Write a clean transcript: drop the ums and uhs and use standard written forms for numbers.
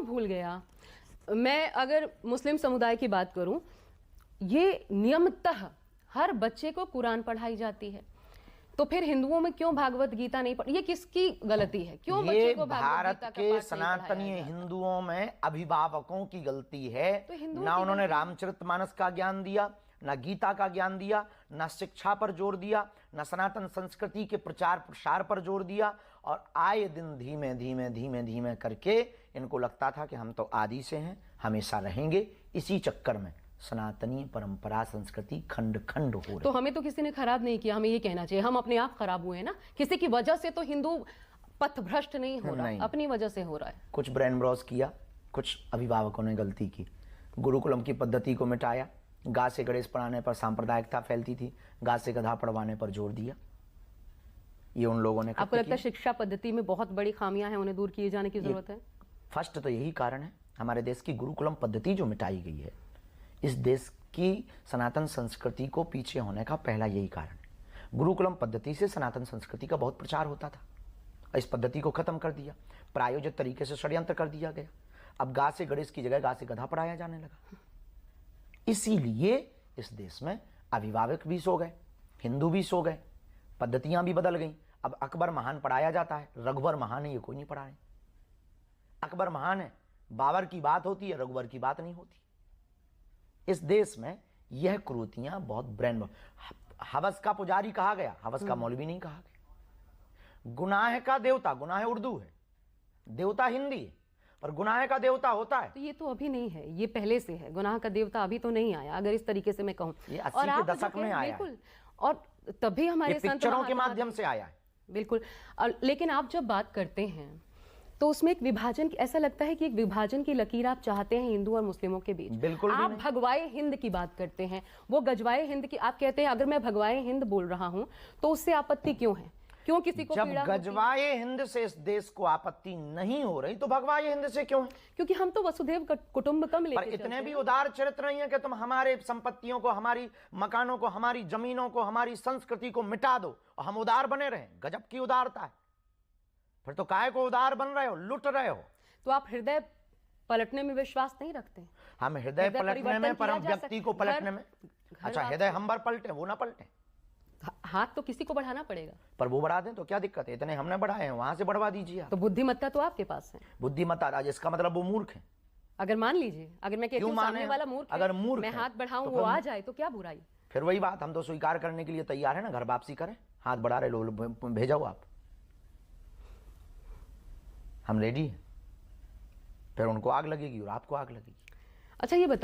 भूल गया? मैं अगर मुस्लिम समुदाय की बात करूं, ये नियमितः हर बच्चे को कुरान पढ़ाई जाती है, तो फिर हिंदुओं में क्यों भागवत गीता नहीं पढ़? ये किसकी गलती है? क्यों बच्चे को भागवत गीता का पाठ नहीं पढ़ाया जाता? सनातनी हिंदुओं में अभिभावकों की गलती है। तो ना उन्होंने रामचरितमानस का ज्ञान दिया, ना गीता का ज्ञान दिया, ना शिक्षा पर जोर दिया, ना सनातन संस्कृति के प्रचार प्रसार पर जोर दिया। और आए दिन धीमे धीमे धीमे धीमे करके इनको लगता था कि हम तो आदि से हैं, हमेशा रहेंगे। इसी चक्कर में सनातनी परंपरा संस्कृति खंड खंड हो रही। तो हमें तो किसी ने खराब नहीं किया, हमें ये कहना चाहिए हम अपने आप खराब हुए हैं ना। किसी की वजह से तो हिंदू पथभ्रष्ट नहीं हो रहा, अपनी वजह से हो रहा है। कुछ ब्रेन वॉश किया, कुछ अभिभावकों ने गलती की, गुरुकुलम की पद्धति को मिटाया, गा से गणेश पढ़ाने पर सांप्रदायिकता फैलती थी, गा से गधा पढ़वाने पर जोर दिया। ये उन लोगों ने। आपको लगता है शिक्षा पद्धति में बहुत बड़ी खामियां हैं, उन्हें दूर किए जाने की जरूरत है? फर्स्ट तो यही कारण है, हमारे देश की गुरुकुलम पद्धति जो मिटाई गई है, इस देश की सनातन संस्कृति को पीछे होने का पहला यही कारण है। गुरुकुलम पद्धति से सनातन संस्कृति का बहुत प्रचार होता था, इस पद्धति को खत्म कर दिया, प्रायोजित तरीके से षड्यंत्र कर दिया गया। अब गा से गणेश की जगह गा से गधा पढ़ाया जाने लगा। इसीलिए इस देश में अभिभावक भी सो गए, हिंदू भी सो गए, पद्धतियां भी बदल गई। अब अकबर महान पढ़ाया जाता है, रघुवर महान है ये कोई नहीं पढ़ा रहे। अकबर महान है, बाबर की बात होती है, रघुवर की बात नहीं होती। इस देश में यह कुरीतियां बहुत ब्रेन। हवस का पुजारी कहा गया, हवस का मौलवी नहीं कहा गया। गुनाह का देवता, गुनाह उर्दू है, देवता हिंदी है, पर गुनाह का देवता होता है। तो ये तो अभी नहीं है, ये पहले से है। गुनाह का देवता अभी तो नहीं आया, अगर इस तरीके से मैं कहूं। ये 80 के दशक में आया है। और तभी हमारे संत पिक्चरों के माध्यम से आया है। बिल्कुल। लेकिन आप जब बात करते हैं तो उसमें एक विभाजन, ऐसा लगता है कि एक विभाजन की लकीर आप चाहते हैं हिंदू और मुस्लिमों के बीच। बिल्कुल आप भगवाए हिंद की बात करते हैं, वो गजवाए हिंद की आप कहते हैं। अगर मैं भगवाए हिंद बोल रहा हूं तो उससे आपत्ति क्यों है? क्यों किसी को जब गजवाए हिंद से इस देश को आपत्ति नहीं हो रही तो भगवाए हिंद से क्यों है? क्योंकि हम तो वसुधैव कुटुंबकम लेके पर इतने भी उदार चरित्र नहीं है कि तुम हमारे संपत्तियों को, हमारी मकानों को, हमारी जमीनों को, हमारी संस्कृति को मिटा दो और हम उदार बने रहें। गजब की उदारता है। फिर तो काहे को उदार बन रहे हो, लुट रहे हो। तो आप हृदय पलटने में विश्वास नहीं रखते? हम हृदय पलटने में, पर हम व्यक्ति को पलटने में। अच्छा, हृदय हम बार पलटे, वो ना पलटे। हाथ तो किसी को बढ़ाना पड़ेगा। पर वो बढ़ा दें तो क्या दिक्कत है? इतने हमने बढ़ाए हैं, वहां से बढ़वा दीजिए। तो बुद्धिमत्ता तो आपके पास है। बुद्धिमत्ता राज, इसका मतलब वो मूर्ख है। अगर मान लीजिए, अगर मैं कहती हूं सामने वाला मूर्ख है, अगर मूर्ख मैं हाथ बढ़ाऊं, वो आ जाए तो क्या बुराई? फिर वही बात, हम तो स्वीकार करने के लिए तैयार है ना। घर वापसी करें, हाथ बढ़ा रहे लोग, भेजाओ आप, हम रेडी हैं। फिर उनको आग लगेगी और आपको आग लगेगी। अच्छा, ये बताइए।